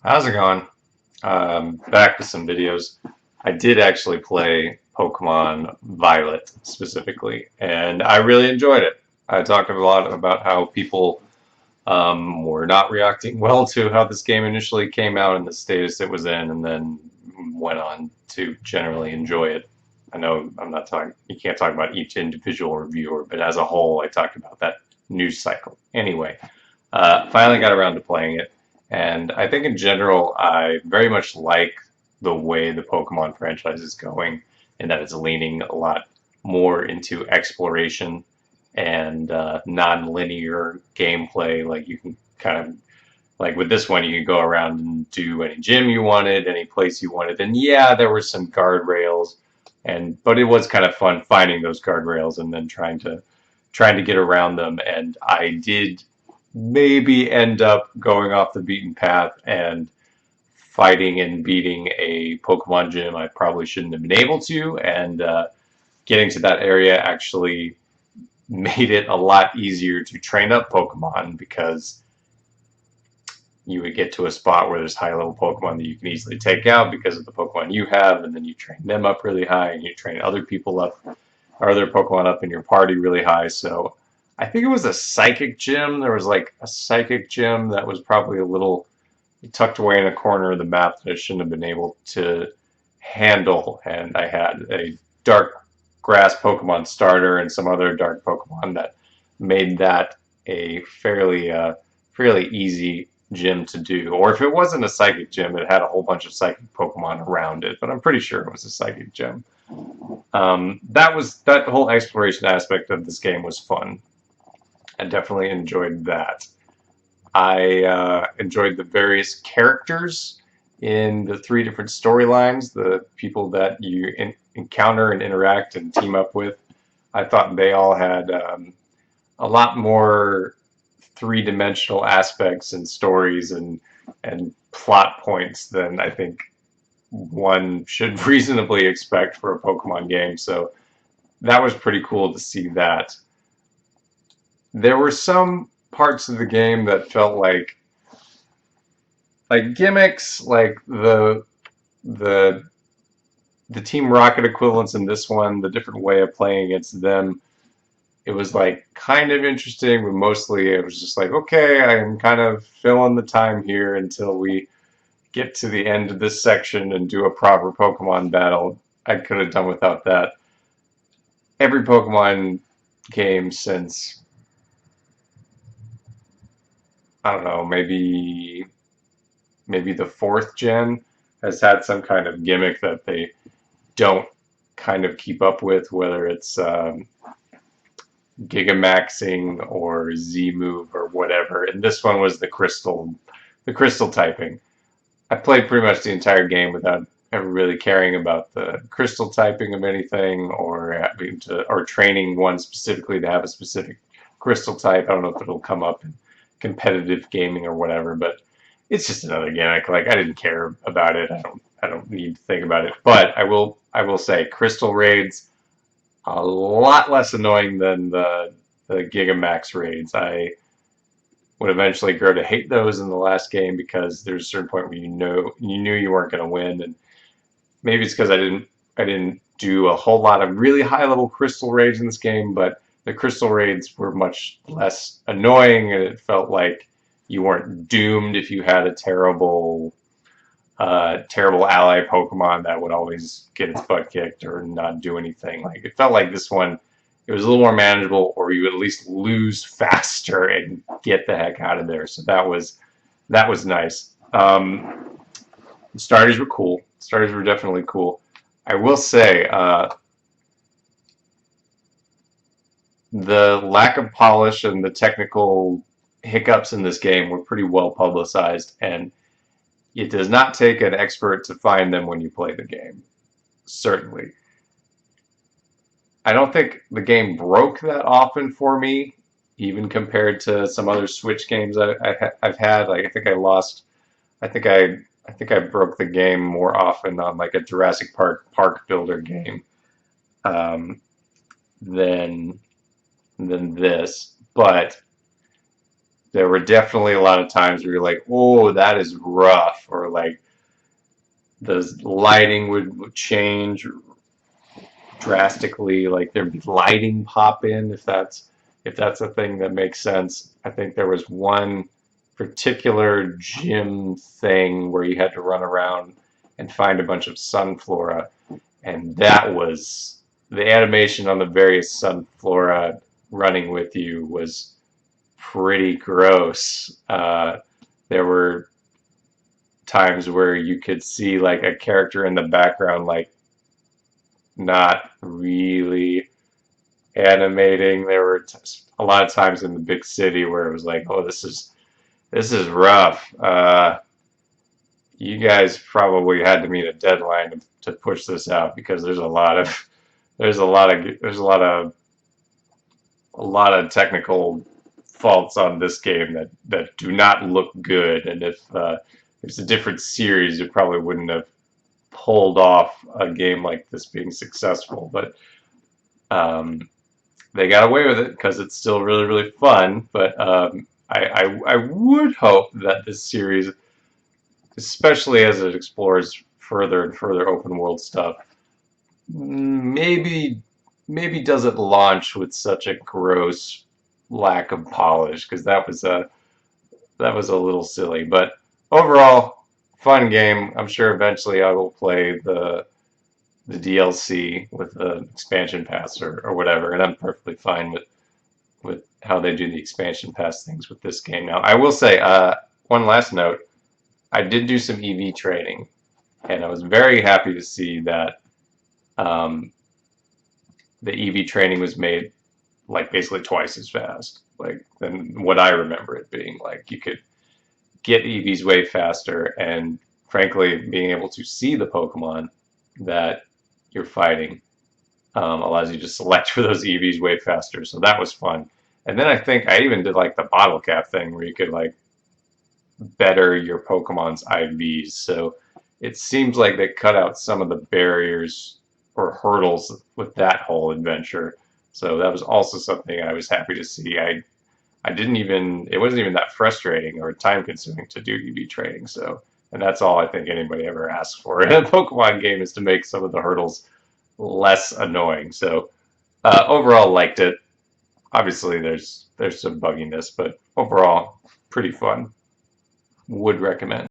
How's it going? Back with some videos. I did actually play Pokemon Violet specifically, and I really enjoyed it. I talked a lot about how people were not reacting well to how this game initially came out and the status it was in, and then went on to generally enjoy it. I know I'm not talking, you can't talk about each individual reviewer, but as a whole, I talked about that news cycle. Anyway, finally got around to playing it, and I think in general, I very much like the way the Pokemon franchise is going, and that it's leaning a lot more into exploration and non-linear gameplay. Like you can kind of like with this one, you could go around and do any gym you wanted, any place you wanted. And yeah, there were some guardrails, and but it was kind of fun finding those guardrails and then trying to get around them. And I did maybe end up going off the beaten path and fighting and beating a Pokemon gym I probably shouldn't have been able to. And getting to that area actually made it a lot easier to train up Pokemon because you would get to a spot where there's high level Pokemon that you can easily take out because of the Pokemon you have, and then you train them up really high, and you train other people up, or other Pokemon up in your party really high. So I think it was a psychic gym. There was like a psychic gym that was probably a little tucked away in a corner of the map that I shouldn't have been able to handle, and I had a dark grass Pokemon starter and some other dark Pokemon that made that a fairly easy gym to do. Or if it wasn't a psychic gym, it had a whole bunch of psychic Pokemon around it, but I'm pretty sure it was a psychic gym. That whole exploration aspect of this game was fun. I definitely enjoyed that. I enjoyed the various characters in the three different storylines, the people that you encounter and interact and team up with. I thought they all had a lot more three-dimensional aspects and stories and plot points than I think one should reasonably expect for a Pokemon game. So that was pretty cool to see that. There were some parts of the game that felt like gimmicks, like the the Team Rocket equivalents in this one, the different way of playing against them. It was like kind of interesting, but mostly it was just like, okay, I'm kind of filling the time here until we get to the end of this section and do a proper Pokemon battle. I could have done without that. Every Pokemon game since, I don't know, maybe the fourth gen has had some kind of gimmick that they don't kind of keep up with, whether it's Gigamaxing or Z move or whatever. And this one was the crystal typing. I played pretty much the entire game without ever really caring about the crystal typing of anything or having to or training one specifically to have a specific crystal type. I don't know if it'll come up in competitive gaming or whatever, but it's just another gimmick. Like I didn't care about it. I don't need to think about it. But I will say crystal raids a lot less annoying than the Gigamax raids. I would eventually grow to hate those in the last game because there's a certain point where you knew you weren't going to win, and maybe it's because I didn't do a whole lot of really high level crystal raids in this game, but the crystal raids were much less annoying, and it felt like you weren't doomed if you had a terrible ally Pokemon that would always get its butt kicked or not do anything. Like it felt like this one, it was a little more manageable, or you would at least lose faster and get the heck out of there. So that was nice. Starters were cool. Starters were definitely cool. I will say the lack of polish and the technical hiccups in this game were pretty well publicized, and it does not take an expert to find them when you play the game. Certainly. I don't think the game broke that often for me, even compared to some other Switch games I've had. Like I think I lost. I think I broke the game more often on like a Jurassic Park Builder game um, than than this. But there were definitely a lot of times where you're like, oh, that is rough, or like the lighting would change drastically. Like there'd be lighting pop in if that's a thing that makes sense. I think there was one particular gym thing where you had to run around and find a bunch of sunflora, and that was the animation on the various sunflora running with you was pretty gross. There were times where you could see like a character in the background like not really animating. There were a lot of times in the big city where it was like, oh, this is rough. You guys probably had to meet a deadline to push this out because a lot of technical faults on this game that do not look good. And if it's a different series, it probably wouldn't have pulled off a game like this being successful. But um, they got away with it because it's still really, really fun. But I would hope that this series, especially as it explores further and further open world stuff, maybe doesn't launch with such a gross lack of polish because that was a little silly. But overall, fun game. I'm sure eventually I will play the DLC with the expansion pass or whatever, and I'm perfectly fine with how they do the expansion pass things with this game. Now, I will say one last note. I did do some EV training, and I was very happy to see that um, the EV training was made like basically twice as fast, like than what I remember it being. Like you could get EVs way faster, and frankly, being able to see the Pokemon that you're fighting allows you to select for those EVs way faster. So that was fun. And then I think I even did like the bottle cap thing where you could like better your Pokemon's IVs. So it seems like they cut out some of the barriers or hurdles with that whole adventure. So that was also something I was happy to see. I didn't even it wasn't even that frustrating or time consuming to do EV training. So and that's all I think anybody ever asks for in a Pokemon game is to make some of the hurdles less annoying. So overall liked it. Obviously there's some bugginess, but overall pretty fun. Would recommend.